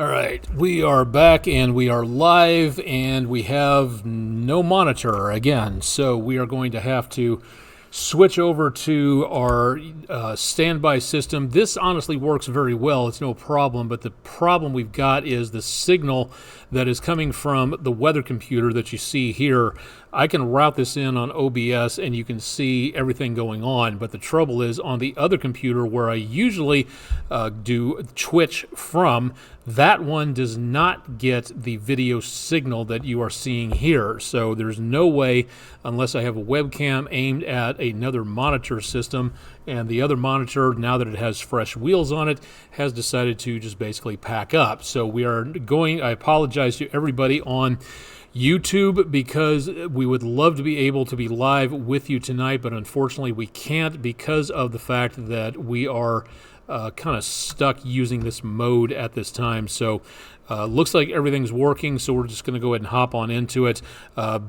All right, we are back and we are live and we have no monitor again. So we are going to have to switch over to our standby system. This honestly works very well. It's no problem, but the problem we've got is the signal that is coming from the weather computer that you see here. I can route this in on OBS and you can see everything going on, but the trouble is on the other computer where I usually do Twitch from, that one does not get the video signal that you are seeing here. So there's no way, unless I have a webcam aimed at another monitor system, and the other monitor, now that it has fresh wheels on it, has decided to just basically pack up. So we are going, I apologize to everybody on YouTube because we would love to be able to be live with you tonight, but unfortunately we can't because of the fact that we are kind of stuck using this mode at this time. So looks like everything's working, so we're just going to go ahead and hop on into it.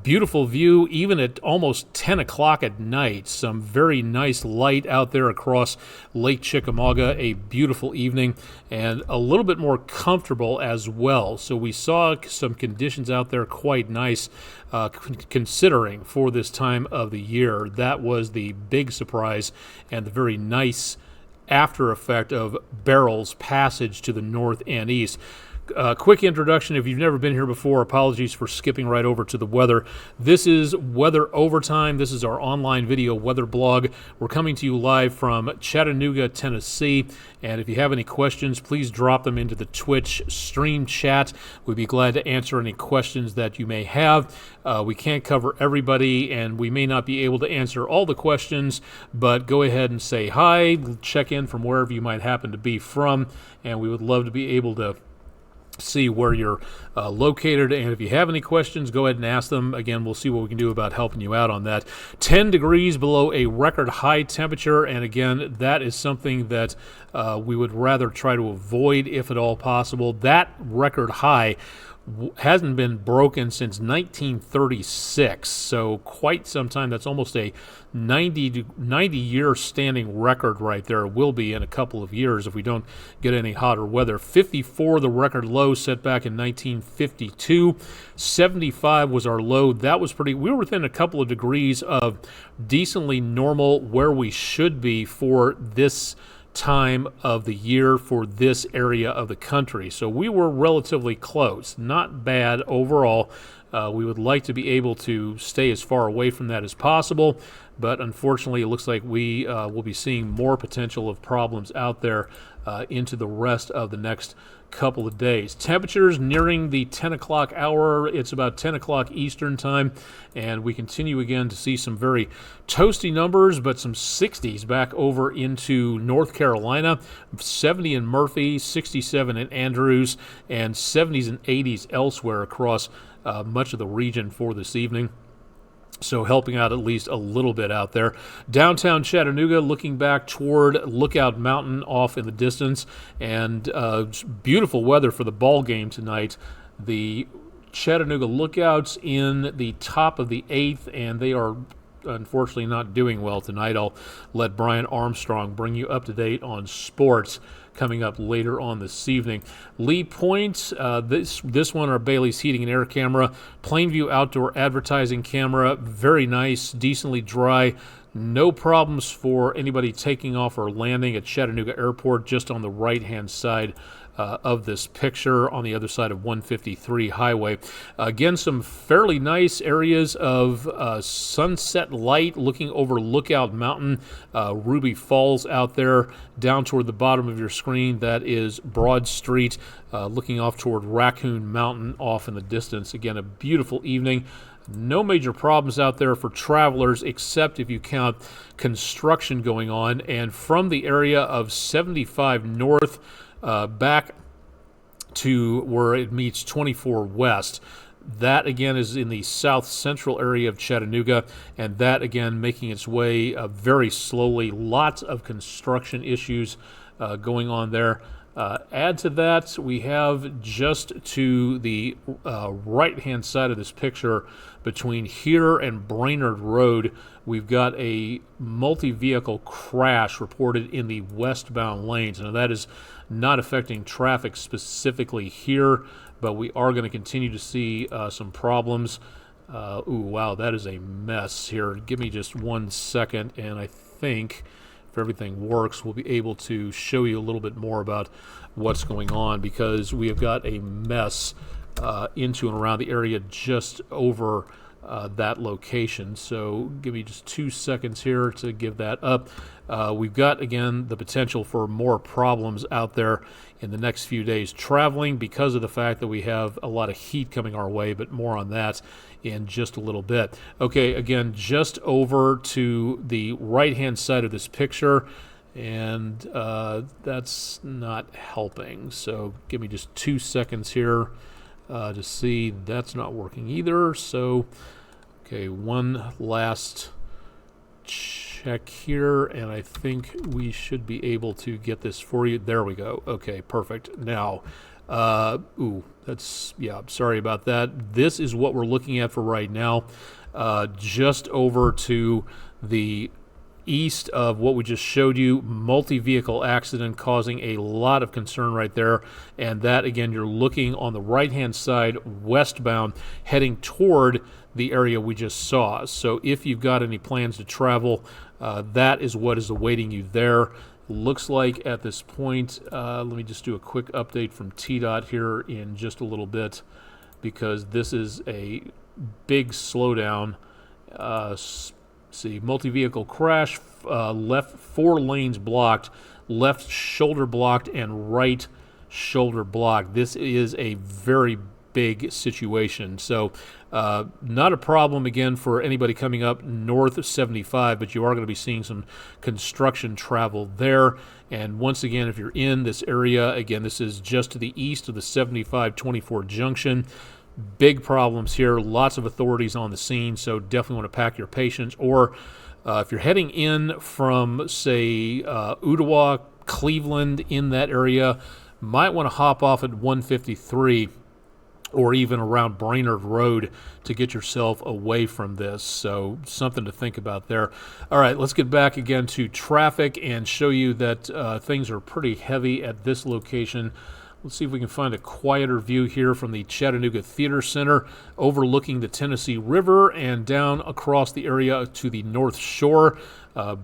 Beautiful view, even at almost 10 o'clock at night. Some very nice light out there across Lake Chickamauga. A beautiful evening and a little bit more comfortable as well. So we saw some conditions out there quite nice considering for this time of the year. That was the big surprise and the very nice after effect of Barrel's passage to the north and east. Quick introduction, if you've never been here before, apologies for skipping right over to the weather. This is Weather Overtime. This is our online video weather blog. We're coming to you live from Chattanooga, Tennessee, and if you have any questions, please drop them into the Twitch stream chat. We'd be glad to answer any questions that you may have. We can't cover everybody, and we may not be able to answer all the questions, but go ahead and say hi, check in from wherever you might happen to be from, and we would love to be able to see where you're located, and if you have any questions, go ahead and ask them. Again, we'll see what we can do about helping you out on that. 10 degrees below a record high temperature, and again, that is something that we would rather try to avoid if at all possible. That record high hasn't been broken since 1936, so quite some time. That's almost a 90-year standing record right there. It will be in a couple of years if we don't get any hotter weather. 54, the record low set back in 1952. 75 was our low. That was we were within a couple of degrees of decently normal, where we should be for this time of the year for this area of the country. So we were relatively close. Not bad overall. We would like to be able to stay as far away from that as possible, but unfortunately it looks like we will be seeing more potential of problems out there into the rest of the next couple of days. Temperatures nearing the 10 o'clock hour. It's about 10 o'clock Eastern time, and we continue again to see some very toasty numbers, but some 60s back over into North Carolina. 70 in Murphy, 67 in Andrews, and 70s and 80s elsewhere across much of the region for this evening. So helping out at least a little bit out there. Downtown Chattanooga, looking back toward Lookout Mountain off in the distance, and beautiful weather for the ball game tonight. The Chattanooga Lookouts in the top of the 8th, and they are unfortunately not doing well tonight. I'll let Brian Armstrong bring you up to date on sports coming up later on this evening. Lee Point, this one, our Bailey's Heating and Air camera. Plainview Outdoor Advertising camera, very nice, decently dry. No problems for anybody taking off or landing at Chattanooga Airport, just on the right-hand side of this picture on the other side of 153 Highway. Again, some fairly nice areas of sunset light looking over Lookout Mountain, Ruby Falls out there. Down toward the bottom of your screen, that is Broad Street, looking off toward Raccoon Mountain off in the distance. Again, a beautiful evening. No major problems out there for travelers, except if you count construction going on. And from the area of 75 North back to where it meets 24 West, that again is in the south central area of Chattanooga, and that again making its way very slowly. Lots of construction issues going on there. Add to that, we have just to the right-hand side of this picture, between here and Brainerd Road, we've got a multi-vehicle crash reported in the westbound lanes. Now, that is not affecting traffic specifically here, but we are going to continue to see some problems. Ooh, wow, that is a mess here. Give me just 1 second, and I think if everything works, we'll be able to show you a little bit more about what's going on, because we have got a mess into and around the area just over that location. So give me just 2 seconds here to give that up. We've got, again, the potential for more problems out there in the next few days traveling because of the fact that we have a lot of heat coming our way, but more on that in just a little bit. Okay, again, just over to the right-hand side of this picture, and that's not helping. So give me just 2 seconds here to see that's not working either. So, okay, one last check here, and I think we should be able to get this for you. There we go. Okay, perfect. Now, sorry about that. This is what we're looking at for right now. Just over to the east of what we just showed you, multi-vehicle accident causing a lot of concern right there. And that, again, you're looking on the right-hand side westbound, heading toward the area we just saw. So if you've got any plans to travel, that is what is awaiting you there. Looks like at this point, let me just do a quick update from TDOT here in just a little bit, because this is a big slowdown. See, multi-vehicle crash, left 4 lanes blocked, left shoulder blocked, and right shoulder blocked. This is a very big situation. So not a problem, again, for anybody coming up north of 75, but you are going to be seeing some construction travel there. And once again, if you're in this area, again, this is just to the east of the 75-24 junction. Big problems here, lots of authorities on the scene, so definitely want to pack your patience. Or if you're heading in from, say, Ottawa, Cleveland, in that area, might want to hop off at 153 or even around Brainerd Road to get yourself away from this. So something to think about there. All right, let's get back again to traffic and show you that things are pretty heavy at this location. Let's see if we can find a quieter view here from the Chattanooga Theater Center, overlooking the Tennessee River and down across the area to the North Shore.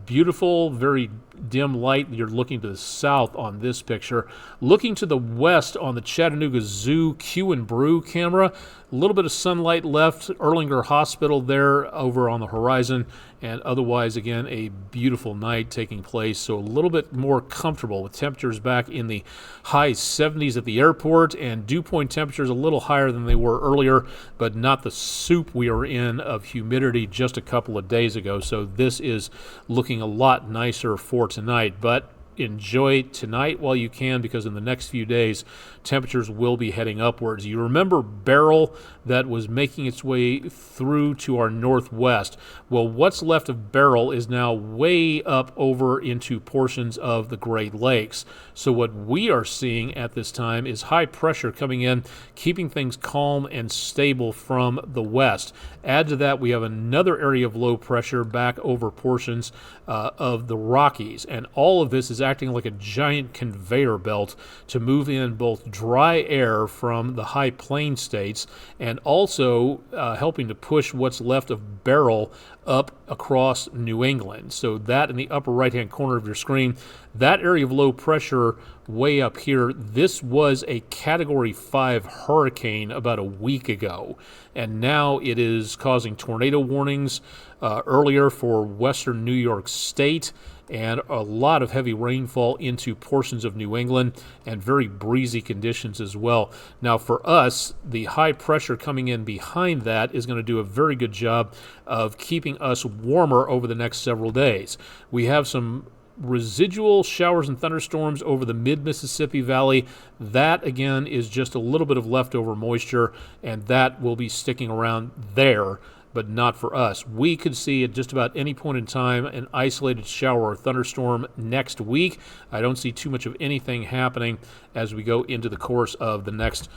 Beautiful, very dim light. You're looking to the south on this picture. Looking to the west on the Chattanooga Zoo Q and Brew camera, a little bit of sunlight left. Erlanger Hospital there over on the horizon, and otherwise, again, a beautiful night taking place. So a little bit more comfortable with temperatures back in the high 70s at the airport, and dew point temperatures a little higher than they were earlier, but not the soup we were in of humidity just a couple of days ago. So this is looking a lot nicer for tonight, but enjoy tonight while you can, because in the next few days temperatures will be heading upwards. You remember Beryl that was making its way through to our northwest? Well, what's left of Beryl is now way up over into portions of the Great Lakes. So what we are seeing at this time is high pressure coming in, keeping things calm and stable from the west. Add to that, we have another area of low pressure back over portions of the Rockies, and all of this is acting like a giant conveyor belt to move in both dry air from the high plain states and also helping to push what's left of Beryl up across New England. So that in the upper right-hand corner of your screen, that area of low pressure way up here, this was a Category 5 hurricane about a week ago, and now it is causing tornado warnings earlier for western New York State, and a lot of heavy rainfall into portions of New England, and very breezy conditions as well. Now for us, the high pressure coming in behind that is going to do a very good job of keeping us warmer over the next several days. We have some residual showers and thunderstorms over the mid-Mississippi Valley. That, again, is just a little bit of leftover moisture, and that will be sticking around there, but not for us. We could see at just about any point in time an isolated shower or thunderstorm next week. I don't see too much of anything happening as we go into the course of the next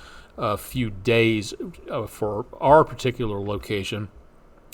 few days for our particular location.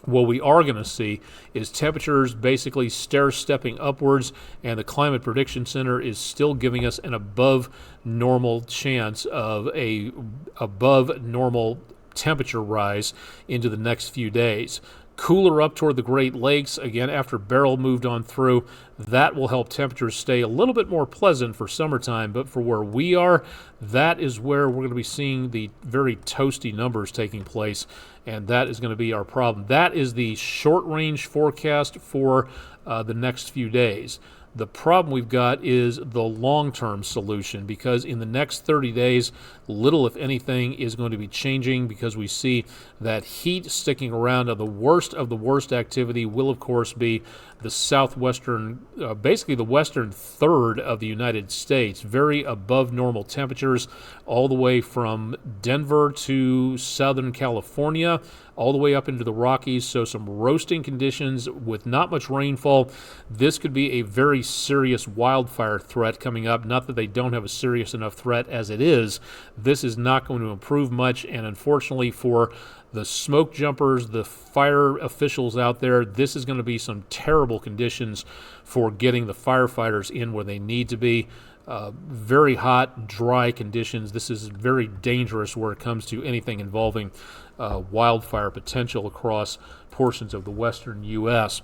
What we are going to see is temperatures basically stair-stepping upwards, and the Climate Prediction Center is still giving us an above normal chance of a above normal temperature rise into the next few days. Cooler up toward the Great Lakes, again, after Beryl moved on through. That will help temperatures stay a little bit more pleasant for summertime, but for where we are, that is where we're going to be seeing the very toasty numbers taking place, and that is going to be our problem. That is the short-range forecast for the next few days. The problem we've got is the long-term solution, because in the next 30 days, little, if anything, is going to be changing, because we see that heat sticking around. Now, the worst of the worst activity will, of course, be the southwestern, basically the western third of the United States. Very above normal temperatures, all the way from Denver to Southern California, all the way up into the Rockies. So some roasting conditions with not much rainfall. This could be a very serious wildfire threat coming up. Not that they don't have a serious enough threat as it is. This is not going to improve much, and unfortunately for the smoke jumpers, the fire officials out there, this is going to be some terrible conditions for getting the firefighters in where they need to be. Very hot, dry conditions. This is very dangerous where it comes to anything involving wildfire potential across portions of the western U.S.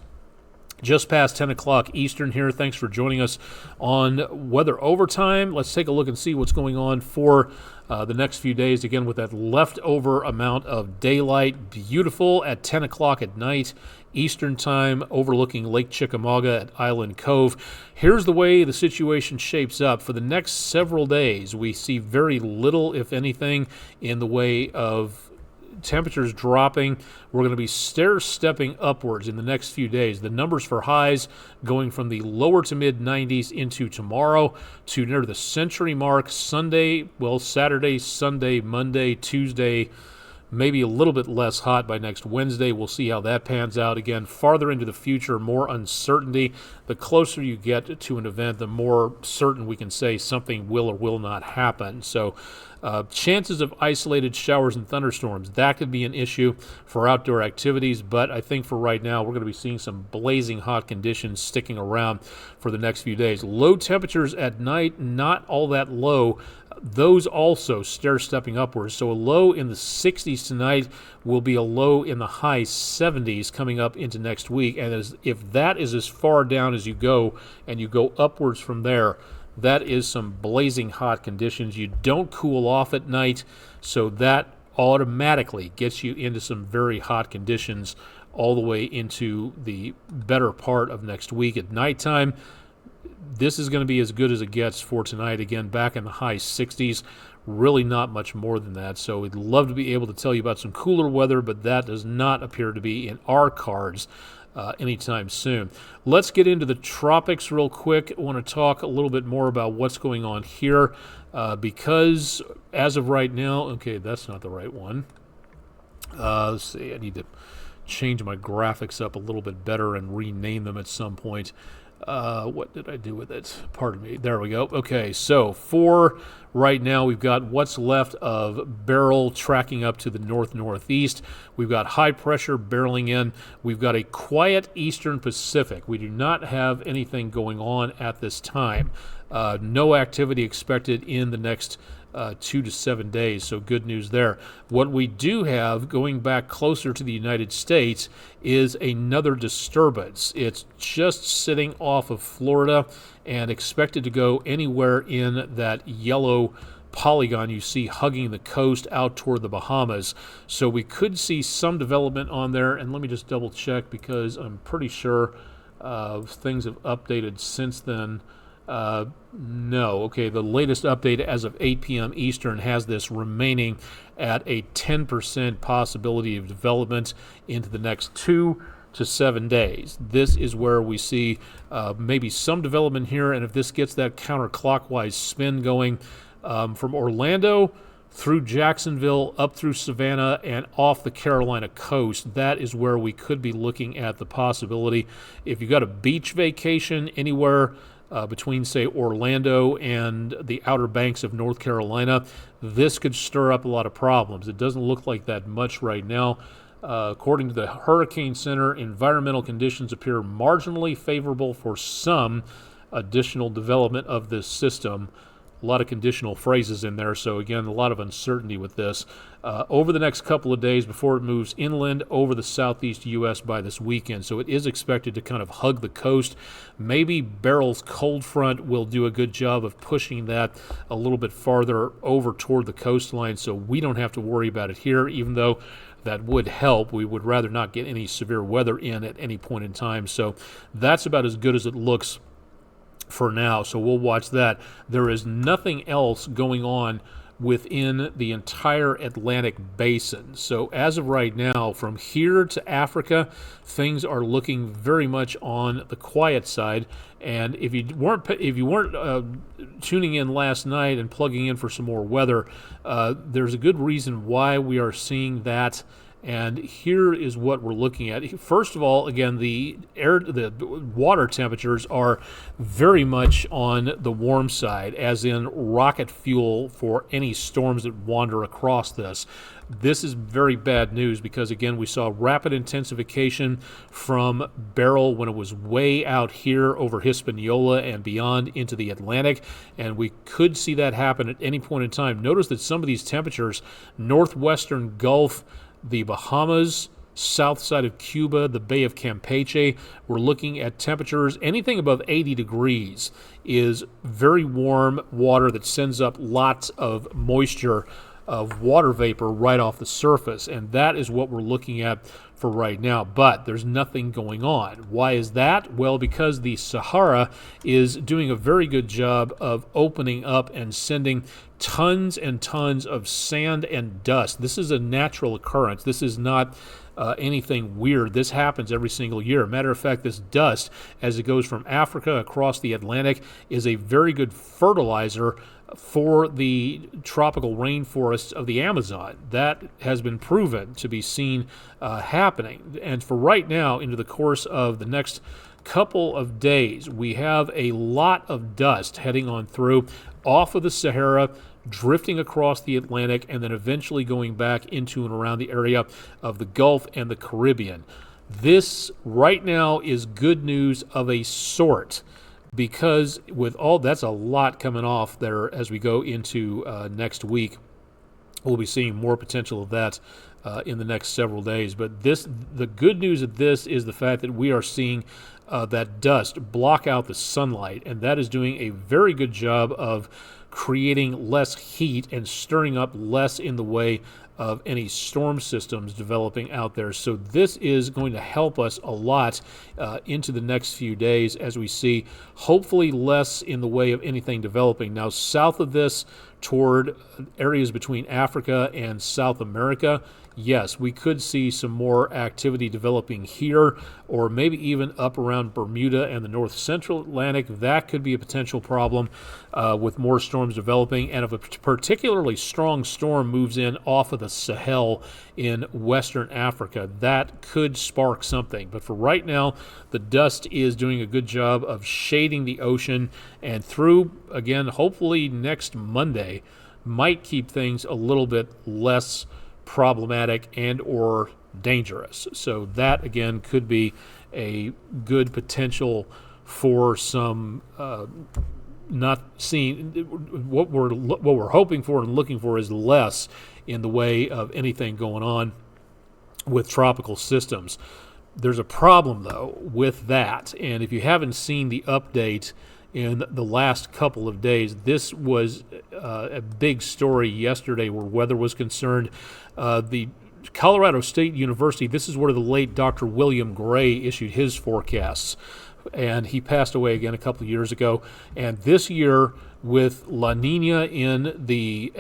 Just past 10 o'clock Eastern here. Thanks for joining us on Weather Overtime. Let's take a look and see what's going on for the next few days. Again, with that leftover amount of daylight, beautiful at 10 o'clock at night Eastern Time, overlooking Lake Chickamauga at Island Cove. Here's the way the situation shapes up. For the next several days, we see very little, if anything, in the way of temperatures dropping. We're going to be stair-stepping upwards in the next few days. The numbers for highs going from the lower to mid 90s into tomorrow to near the century mark Sunday, well, Saturday, Sunday, Monday, Tuesday, maybe a little bit less hot by next Wednesday. We'll see how that pans out. Again, farther into the future, more uncertainty. The closer you get to an event, the more certain we can say something will or will not happen. So chances of isolated showers and thunderstorms, that could be an issue for outdoor activities, but I think for right now we're going to be seeing some blazing hot conditions sticking around for the next few days. Low temperatures at night, not all that low. Those also stair-stepping upwards. So a low in the 60s tonight will be a low in the high 70s coming up into next week. And if that is as far down as you go and you go upwards from there, that is some blazing hot conditions. You don't cool off at night, so that automatically gets you into some very hot conditions all the way into the better part of next week. At nighttime, this is going to be as good as it gets for tonight. Again, back in the high 60s, really not much more than that. So we'd love to be able to tell you about some cooler weather, but that does not appear to be in our cards anytime soon. Let's get into the tropics real quick. I want to talk a little bit more about what's going on here because as of right now, okay, that's not the right one. Let's see, I need to change my graphics up a little bit better and rename them at some point. What did I do with it? Pardon me. There we go. Okay, so for right now, we've got what's left of Beryl tracking up to the north-northeast. We've got high pressure barreling in. We've got a quiet eastern Pacific. We do not have anything going on at this time. No activity expected in the next 2 to 7 days, so good news there. What we do have going back closer to the United States is another disturbance. It's just sitting off of Florida and expected to go anywhere in that yellow polygon you see hugging the coast out toward the Bahamas. So we could see some development on there, and let me just double check because I'm pretty sure things have updated since then. No. Okay, the latest update as of 8 p.m. Eastern has this remaining at a 10% possibility of development into the next 2 to 7 days. This is where we see maybe some development here, and if this gets that counterclockwise spin going from Orlando through Jacksonville, up through Savannah, and off the Carolina coast, that is where we could be looking at the possibility. If you've got a beach vacation anywhere between, say, Orlando and the Outer Banks of North Carolina, this could stir up a lot of problems. It doesn't look like that much right now. According to the Hurricane Center, environmental conditions appear marginally favorable for some additional development of this system. A lot of conditional phrases in there, so again, a lot of uncertainty with this. Over the next couple of days before it moves inland over the southeast U.S. by this weekend, so it is expected to kind of hug the coast. Maybe Beryl's cold front will do a good job of pushing that a little bit farther over toward the coastline, so we don't have to worry about it here, even though that would help. We would rather not get any severe weather in at any point in time, so that's about as good as it looks for now, so we'll watch that. There is nothing else going on within the entire Atlantic basin. So as of right now, from here to Africa, things are looking very much on the quiet side. And if you weren't tuning in last night and plugging in for some more weather, there's a good reason why we are seeing that. And here is what we're looking at. First of all, again, the water temperatures are very much on the warm side, as in rocket fuel for any storms that wander across this. This is very bad news because, again, we saw rapid intensification from Beryl when it was way out here over Hispaniola and beyond into the Atlantic, and we could see that happen at any point in time. Notice that some of these temperatures, northwestern Gulf, the Bahamas, south side of Cuba, the Bay of Campeche, we're looking at temperatures anything above 80 degrees is very warm water that sends up lots of moisture of water vapor right off the surface, and that is what we're looking at for right now. But there's nothing going on. Why is that? Well, because the Sahara is doing a very good job of opening up and sending tons and tons of sand and dust. This is a natural occurrence. This is not anything weird. This happens every single year. Matter of fact, this dust, as it goes from Africa across the Atlantic, is a very good fertilizer for the tropical rainforests of the Amazon. That has been proven to be seen happening. And for right now, into the course of the next couple of days, we have a lot of dust heading on through off of the Sahara, drifting across the Atlantic, and then eventually going back into and around the area of the Gulf and the Caribbean. This right now is good news of a sort, because with all that's a lot coming off there as we go into next week. We'll be seeing more potential of that in the next several days. But the good news of this is the fact that we are seeing that dust block out the sunlight, and that is doing a very good job of creating less heat and stirring up less in the way of any storm systems developing out there. So this is going to help us a lot into the next few days as we see hopefully less in the way of anything developing. Now, south of this, toward areas between Africa and South America, yes, we could see some more activity developing here, or maybe even up around Bermuda and the north central Atlantic. That could be a potential problem with more storms developing. And if a particularly strong storm moves in off of the Sahel in western Africa, that could spark something. But for right now, the dust is doing a good job of shading the ocean, and through, again, hopefully next Monday, might keep things a little bit less problematic and or dangerous. So that again could be a good potential for some not seeing what we're hoping for and looking for is less in the way of anything going on with tropical systems. There's a problem though with that, and if you haven't seen the update in the last couple of days, this was a big story yesterday where weather was concerned. The Colorado State University, this is where the late Dr. William Gray issued his forecasts, and he passed away again a couple of years ago. And this year, with La Nina in the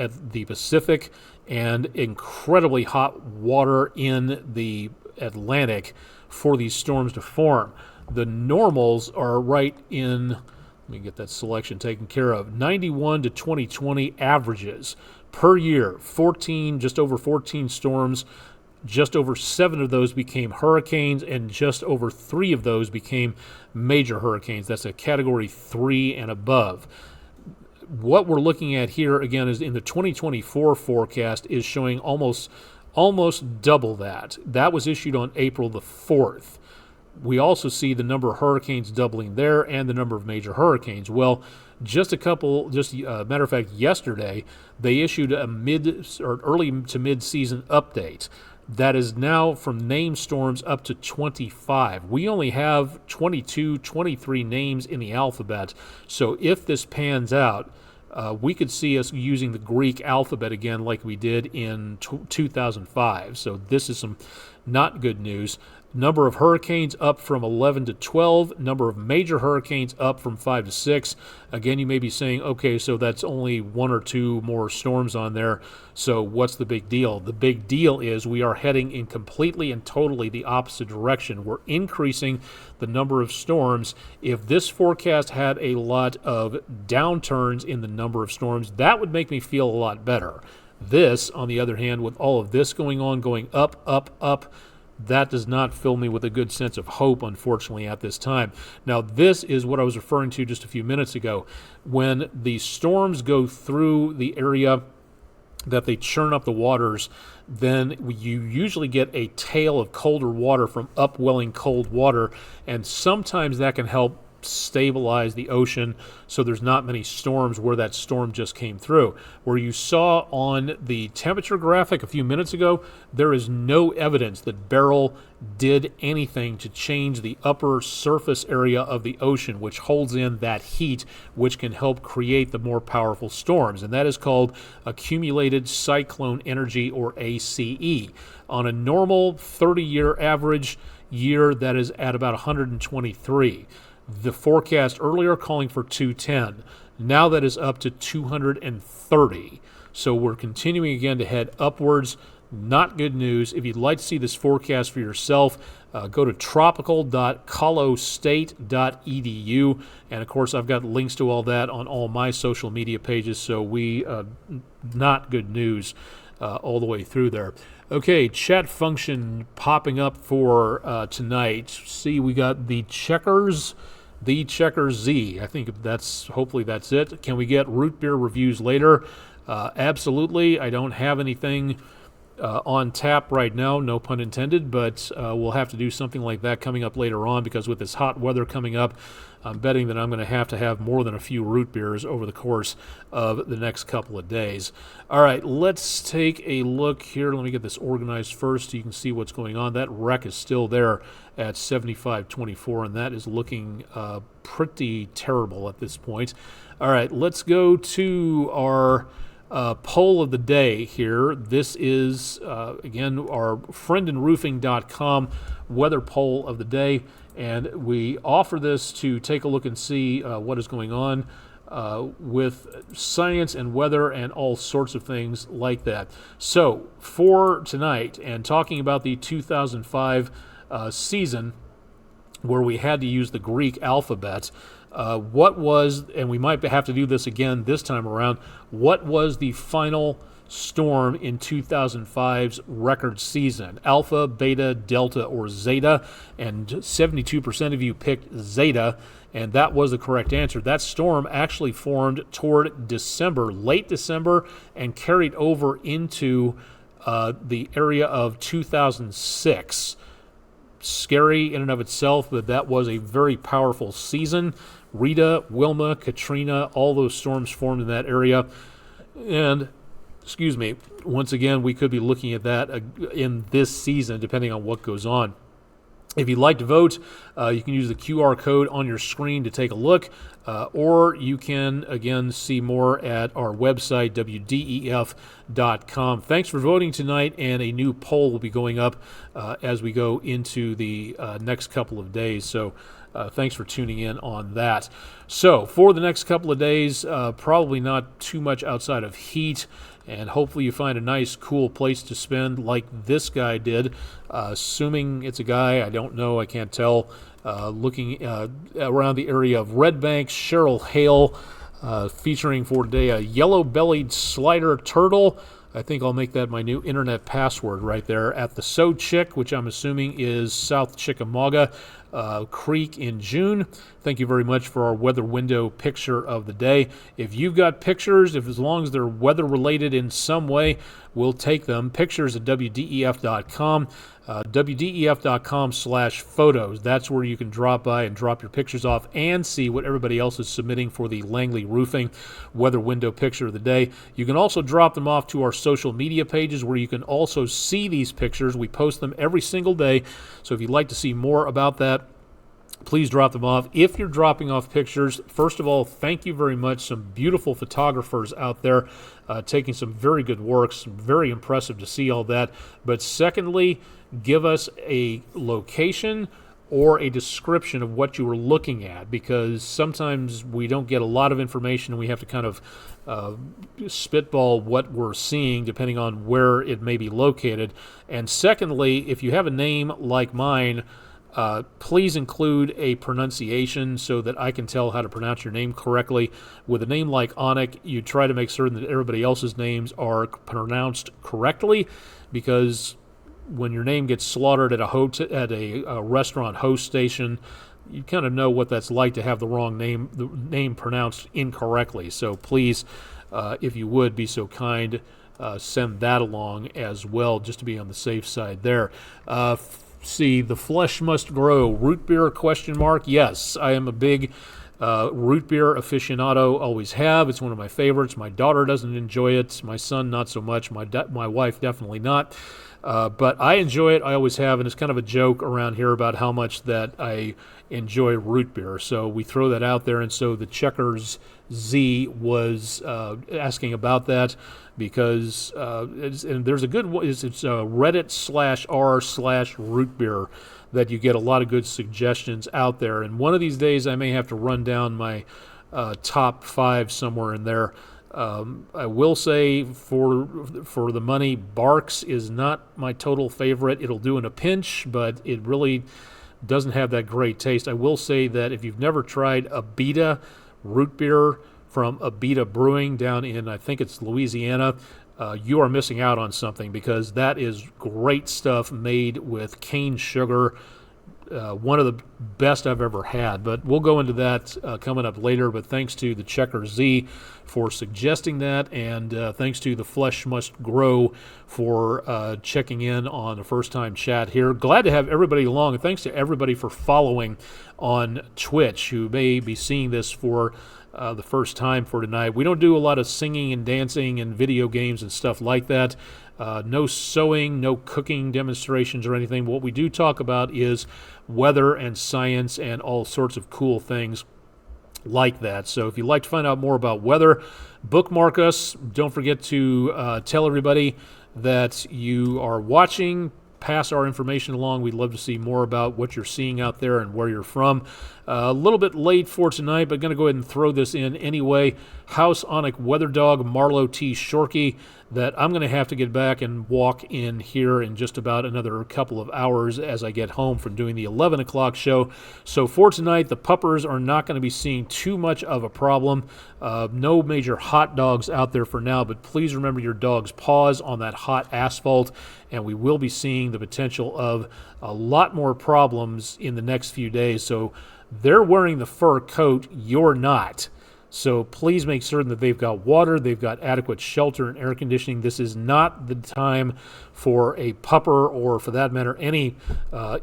Pacific and incredibly hot water in the Atlantic for these storms to form, the normals are right in, let me get that selection taken care of, 91 to 2020 averages per year, just over 14 storms. Just over 7 of those became hurricanes, and just over 3 of those became major hurricanes. That's a category 3 and above. What we're looking at here, again, is in the 2024 forecast is showing almost almost double that. That was issued on April the 4th. We also see the number of hurricanes doubling there and the number of major hurricanes. Well, matter of fact, yesterday they issued a early to mid-season update that is now from named storms up to 25. We only have 22, 23 names in the alphabet. So if this pans out, we could see us using the Greek alphabet again like we did in 2005. So this is some not good news. Number of hurricanes up from 11 to 12. Number of major hurricanes up from 5 to 6. Again, you may be saying, okay, so that's only 1 or 2 more storms on there. So what's the big deal? The big deal is we are heading in completely and totally the opposite direction. We're increasing the number of storms. If this forecast had a lot of downturns in the number of storms, that would make me feel a lot better. This, on the other hand, with all of this going on, going up, up, up, that does not fill me with a good sense of hope, unfortunately, at this time. Now, this is what I was referring to just a few minutes ago. When the storms go through the area that they churn up the waters, then you usually get a tail of colder water from upwelling cold water, and sometimes that can help stabilize the ocean so there's not many storms where that storm just came through. Where you saw on the temperature graphic a few minutes ago, there is no evidence that Beryl did anything to change the upper surface area of the ocean, which holds in that heat, which can help create the more powerful storms. And that is called accumulated cyclone energy, or ACE. On a normal 30-year average year, that is at about 123. The forecast earlier calling for 210. Now that is up to 230. So we're continuing again to head upwards. Not good news. If you'd like to see this forecast for yourself, go to tropical.colostate.edu. And of course, I've got links to all that on all my social media pages. So not good news all the way through there. Okay, chat function popping up for tonight. See, we got the Checkers Z. I think hopefully that's it. Can we get root beer reviews later? Absolutely. I don't have anything on tap right now, no pun intended, but we'll have to do something like that coming up later on, because with this hot weather coming up, I'm betting that I'm going to have more than a few root beers over the course of the next couple of days. All right, let's take a look here. Let me get this organized first so you can see what's going on. That wreck is still there at 7524, and that is looking pretty terrible at this point. All right, let's go to our poll of the day here. This is, again, our friendinroofing.com weather poll of the day. And we offer this to take a look and see what is going on with science and weather and all sorts of things like that. So for tonight, and talking about the 2005 season where we had to use the Greek alphabet, what was, and we might have to do this again this time around, what was the final storm in 2005's record season? Alpha, beta, delta, or zeta? And 72% of you picked zeta, and that was the correct answer. That storm actually formed toward December, late December, and carried over into the area of 2006. Scary in and of itself, but that was a very powerful season. Rita, Wilma, Katrina, all those storms formed in that area. And once again, we could be looking at that in this season, depending on what goes on. If you'd like to vote, you can use the QR code on your screen to take a look, or you can, again, see more at our website, WDEF.com. Thanks for voting tonight, and a new poll will be going up as we go into the next couple of days. So thanks for tuning in on that. So for the next couple of days, probably not too much outside of heat, and hopefully you find a nice, cool place to spend like this guy did, assuming it's a guy, I don't know, I can't tell, looking around the area of Red Bank, Cheryl Hale, featuring for today a yellow-bellied slider turtle. I think I'll make that my new internet password right there at the So Chick, which I'm assuming is South Chickamauga. Creek in June. Thank you very much for our weather window picture of the day. If you've got pictures, if as long as they're weather related in some way, we'll take them. Pictures at WDEF.com. WDEF.com/photos. That's where you can drop by and drop your pictures off and see what everybody else is submitting for the Langley Roofing weather window picture of the day. You can also drop them off to our social media pages where you can also see these pictures. We post them every single day. So if you'd like to see more about that, please drop them off. If you're dropping off pictures, first of all, thank you very much. Some beautiful photographers out there taking some very good works. Very impressive to see all that. But secondly, give us a location or a description of what you were looking at, because sometimes we don't get a lot of information and we have to kind of spitball what we're seeing depending on where it may be located. And secondly, if you have a name like mine, please include a pronunciation so that I can tell how to pronounce your name correctly. With a name like Onik, you try to make certain that everybody else's names are pronounced correctly, because when your name gets slaughtered at a restaurant host station, you kind of know what that's like to have the name pronounced incorrectly. So please, if you would be so kind, send that along as well, just to be on the safe side there. See, the flesh must grow. Root beer, ? Yes, I am a big root beer aficionado, always have. It's one of my favorites. My daughter doesn't enjoy it. My son, not so much. My wife, definitely not. But I enjoy it. I always have, and it's kind of a joke around here about how much that I enjoy root beer. So we throw that out there, and so the Checkers Z was asking about that, because and there's a good one. It's Reddit/r/root beer that you get a lot of good suggestions out there. And one of these days I may have to run down my top 5 somewhere in there. I will say for the money, Barks is not my total favorite. It'll do in a pinch, but it really doesn't have that great taste. I will say that if you've never tried Abita root beer from Abita Brewing down in, I think it's Louisiana, you are missing out on something, because that is great stuff made with cane sugar. One of the best I've ever had, but we'll go into that coming up later. But thanks to the Checker Z for suggesting that, and thanks to the Flesh Must Grow for checking in on the first time chat here. Glad to have everybody along, and thanks to everybody for following on Twitch who may be seeing this for the first time for tonight. We don't do a lot of singing and dancing and video games and stuff like that. No sewing, no cooking demonstrations or anything. What we do talk about is weather and science and all sorts of cool things like that. So if you'd like to find out more about weather, bookmark us. Don't forget to tell everybody that you are watching. Pass our information along. We'd love to see more about what you're seeing out there and where you're from. A little bit late for tonight, but going to go ahead and throw this in anyway. House Onik Weather Dog, Marlowe T. Shorkey, that I'm going to have to get back and walk in here in just about another couple of hours as I get home from doing the 11 o'clock show. So for tonight, the puppers are not going to be seeing too much of a problem. No major hot dogs out there for now, but please remember your dog's paws on that hot asphalt, and we will be seeing the potential of a lot more problems in the next few days. So they're wearing the fur coat, you're not. So please make certain that they've got water, they've got adequate shelter and air conditioning. This is not the time for a pupper, or for that matter, any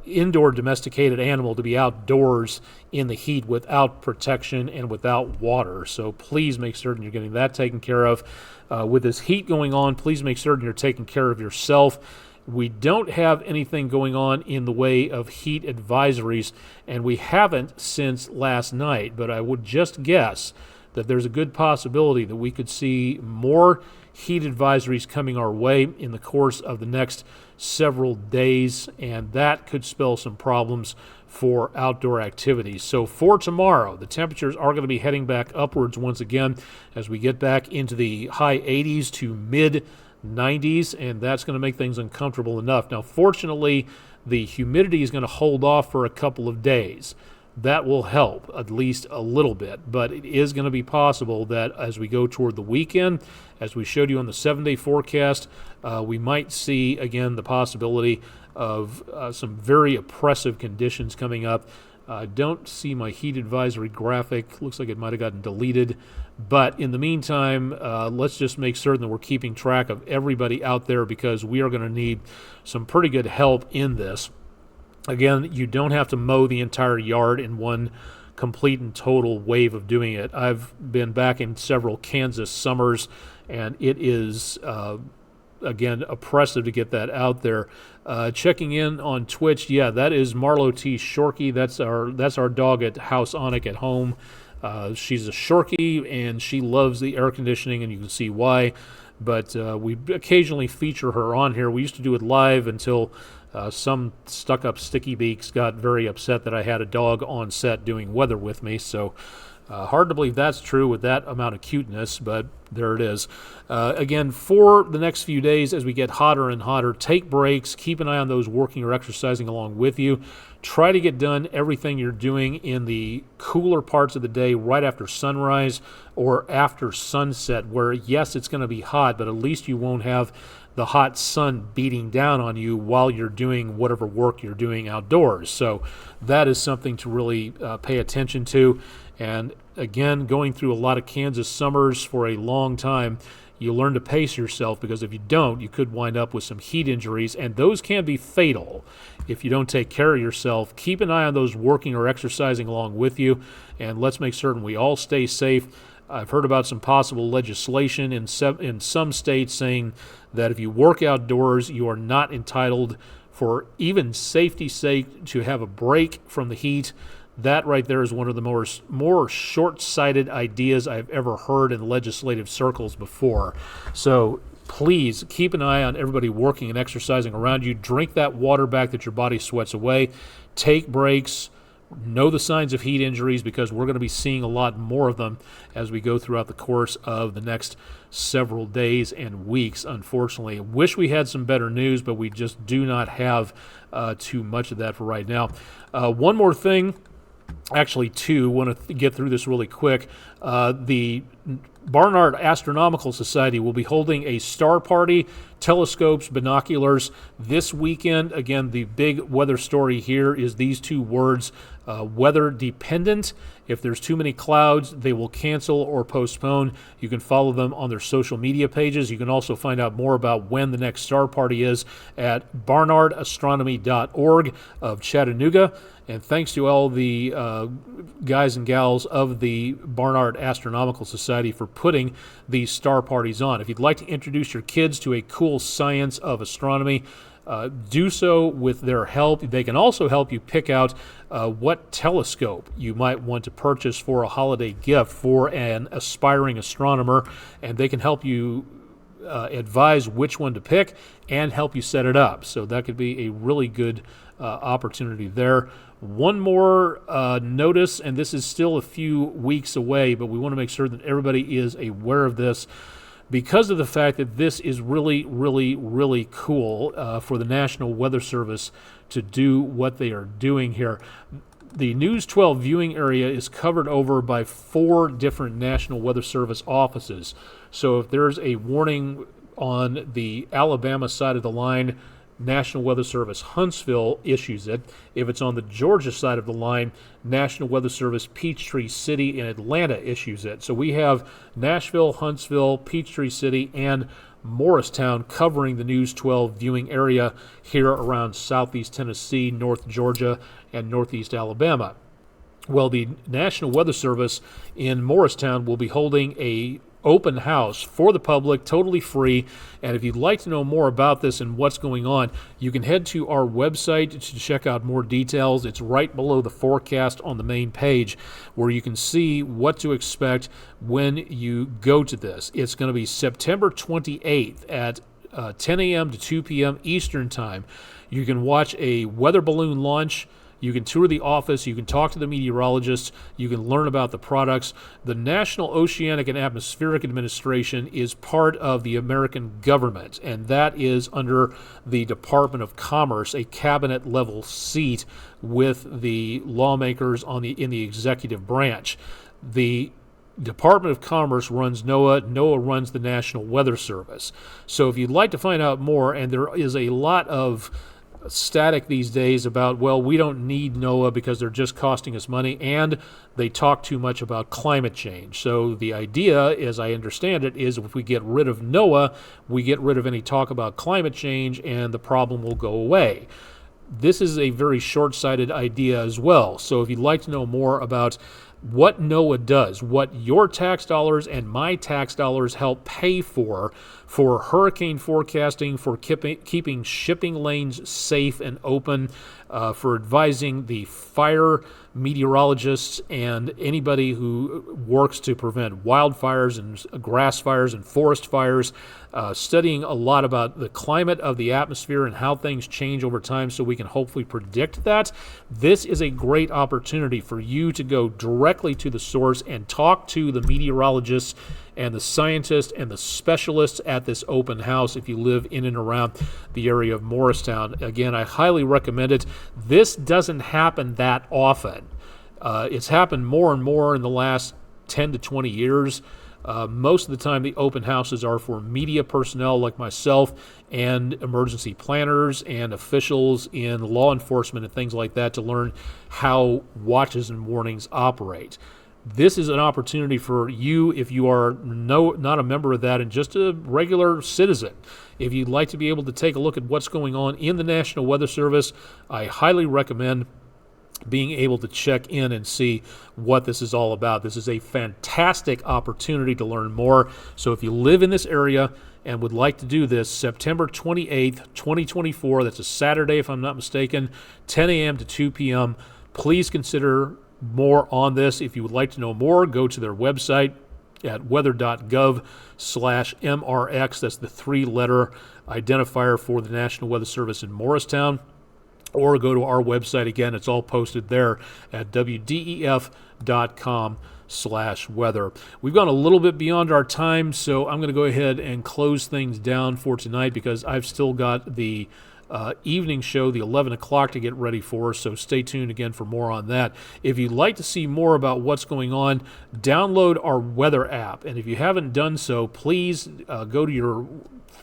indoor domesticated animal to be outdoors in the heat without protection and without water. So please make certain you're getting that taken care of. With this heat going on, please make certain you're taking care of yourself. We don't have anything going on in the way of heat advisories, and we haven't since last night, but I would just guess that there's a good possibility that we could see more heat advisories coming our way in the course of the next several days, and that could spell some problems for outdoor activities. So for tomorrow, the temperatures are going to be heading back upwards once again as we get back into the high 80s to mid 90s, and that's going to make things uncomfortable enough. Now, fortunately, the humidity is going to hold off for a couple of days. that will help at least a little bit. But it is going to be possible that as we go toward the weekend, as we showed you on the 7-day forecast, we might see again the possibility of some very oppressive conditions coming up. Don't see my heat advisory graphic. Looks like it might have gotten deleted. But in the meantime, let's just make certain that we're keeping track of everybody out there, because we are going to need some pretty good help in this. Again, you don't have to mow the entire yard in one complete and total wave of doing it. I've been back in several Kansas summers, and it is, again, oppressive to get that out there. Checking in on Twitch, yeah, that is Marlo T. Shorkey. That's our dog at House Onic at home. She's a Shorkey, and she loves the air conditioning, and you can see why. But we occasionally feature her on here. We used to do it live until some stuck-up sticky beaks got very upset that I had a dog on set doing weather with me. So hard to believe that's true with that amount of cuteness, but there it is. Again, for the next few days, as we get hotter and hotter, take breaks. Keep an eye on those working or exercising along with you. Try to get done everything you're doing in the cooler parts of the day right after sunrise or after sunset, where, yes, it's going to be hot, but at least you won't have the hot sun beating down on you while you're doing whatever work you're doing outdoors. So that is something to really pay attention to. And again, going through a lot of Kansas summers for a long time, you learn to pace yourself, because if you don't, you could wind up with some heat injuries, and those can be fatal if you don't take care of yourself. Keep an eye on those working or exercising along with you, and let's make certain we all stay safe. I've heard about some possible legislation in some states saying that if you work outdoors, you are not entitled, for even safety's sake, to have a break from the heat. That right there is one of the more short-sighted ideas I've ever heard in legislative circles before. So please keep an eye on everybody working and exercising around you. Drink that water back that your body sweats away. Take breaks. Know the signs of heat injuries, because we're going to be seeing a lot more of them as we go throughout the course of the next several days and weeks, unfortunately. I wish we had some better news, but we just do not have too much of that for right now. One more thing. Actually, two. Want to get through this really quick. The Barnard Astronomical Society will be holding a star party, telescopes, binoculars this weekend. Again, the big weather story here is these two words, weather dependent. If there's too many clouds, they will cancel or postpone. You can follow them on their social media pages. You can also find out more about when the next star party is at barnardastronomy.org of Chattanooga. And thanks to all the guys and gals of the Barnard Astronomical Society for putting these star parties on. If you'd like to introduce your kids to a cool science of astronomy, do so with their help. They can also help you pick out what telescope you might want to purchase for a holiday gift for an aspiring astronomer, and they can help you advise which one to pick and help you set it up. So that could be a really good opportunity there. One more notice, and this is still a few weeks away, but we want to make sure that everybody is aware of this, because of the fact that this is really, really, really cool for the National Weather Service to do what they are doing here. The News 12 viewing area is covered over by 4 different National Weather Service offices. So if there's a warning on the Alabama side of the line, National Weather Service Huntsville issues it. If it's on the Georgia side of the line, National Weather Service Peachtree City in Atlanta issues it. So we have Nashville, Huntsville, Peachtree City, and Morristown covering the News 12 viewing area here around southeast Tennessee, North Georgia, and northeast Alabama. Well, the National Weather Service in Morristown will be holding a open house for the public, totally free. And if you'd like to know more about this and what's going on, you can head to our website to check out more details. It's right below the forecast on the main page, where you can see what to expect when you go to this. It's going to be September 28th at 10 a.m. to 2 p.m. Eastern Time. You can watch a weather balloon launch. You can tour the office. You can talk to the meteorologists. You can learn about the products. The National Oceanic and Atmospheric Administration is part of the American government, and that is under the Department of Commerce, a cabinet-level seat with the lawmakers in the executive branch. The Department of Commerce runs NOAA. NOAA runs the National Weather Service. So if you'd like to find out more, and there is a lot of static these days about, well, we don't need NOAA because they're just costing us money, and they talk too much about climate change. So the idea, as I understand it, is if we get rid of NOAA, we get rid of any talk about climate change, and the problem will go away. This is a very short-sighted idea as well. So if you'd like to know more about what NOAA does, what your tax dollars and my tax dollars help pay for hurricane forecasting, for keeping shipping lanes safe and open, for advising the fire meteorologists and anybody who works to prevent wildfires and grass fires and forest fires, studying a lot about the climate of the atmosphere and how things change over time so we can hopefully predict that. This is a great opportunity for you to go directly to the source and talk to the meteorologists and the scientists and the specialists at this open house if you live in and around the area of Morristown. Again, I highly recommend it. This doesn't happen that often. It's happened more and more in the last 10 to 20 years. Most of the time, the open houses are for media personnel like myself and emergency planners and officials in law enforcement and things like that to learn how watches and warnings operate. This is an opportunity for you if you are not a member of that and just a regular citizen. If you'd like to be able to take a look at what's going on in the National Weather Service, I highly recommend being able to check in and see what this is all about. This is a fantastic opportunity to learn more. So if you live in this area and would like to do this, September 28th, 2024, that's a Saturday if I'm not mistaken, 10 a.m. to 2 p.m., please consider more on this. If you would like to know more, go to their website at weather.gov/MRX. That's the 3-letter identifier for the National Weather Service in Morristown. Or go to our website. Again, it's all posted there at WDEF.com/weather. We've gone a little bit beyond our time, so I'm going to go ahead and close things down for tonight because I've still got the evening show, the 11 o'clock, to get ready for, so stay tuned again for more on that. If you'd like to see more about what's going on, download our weather app. And if you haven't done so, please go to your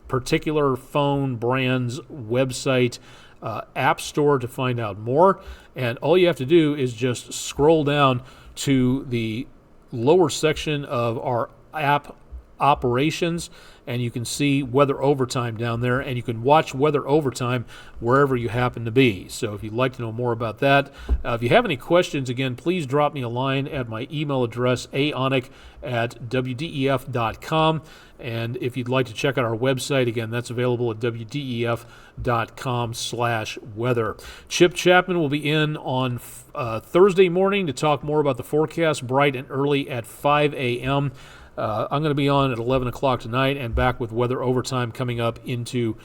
particular phone brand's website app store to find out more. And all you have to do is just scroll down to the lower section of our app operations, and you can see Weather Overtime down there, and you can watch Weather Overtime wherever you happen to be. So if you'd like to know more about that, if you have any questions, again, please drop me a line at my email address, aonic@wdef.com. And if you'd like to check out our website, again, that's available at wdef.com/weather. Chip Chapman will be in on Thursday morning to talk more about the forecast, bright and early at 5 a.m. I'm going to be on at 11 o'clock tonight and back with Weather Overtime coming up into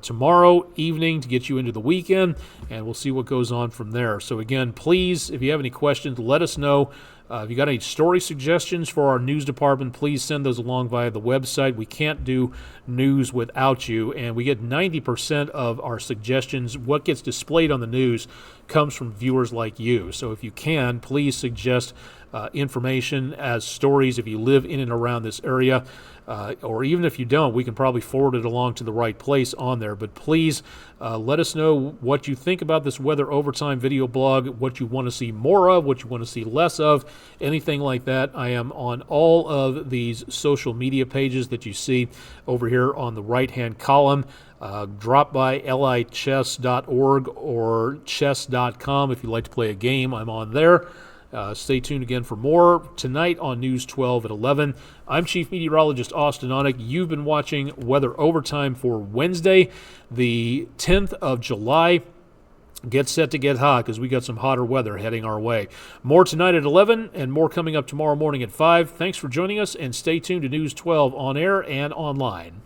tomorrow evening to get you into the weekend, and we'll see what goes on from there. So again, please, if you have any questions, let us know. If you got any story suggestions for our news department, please send those along via the website. We can't do news without you, and we get 90% of our suggestions. What gets displayed on the news comes from viewers like you. So if you can, please suggest information as stories if you live in and around this area. Or even if you don't, we can probably forward it along to the right place on there. But please let us know what you think about this Weather Overtime video blog, what you want to see more of, what you want to see less of, anything like that. I am on all of these social media pages that you see over here on the right-hand column. Drop by lichess.org or chess.com if you'd like to play a game. I'm on there. Stay tuned again for more tonight on News 12 at 11. I'm Chief Meteorologist Austin Onick. You've been watching Weather Overtime for Wednesday, the 10th of July. Get set to get hot because we got some hotter weather heading our way. More tonight at 11 and more coming up tomorrow morning at 5. Thanks for joining us, and stay tuned to News 12 on air and online.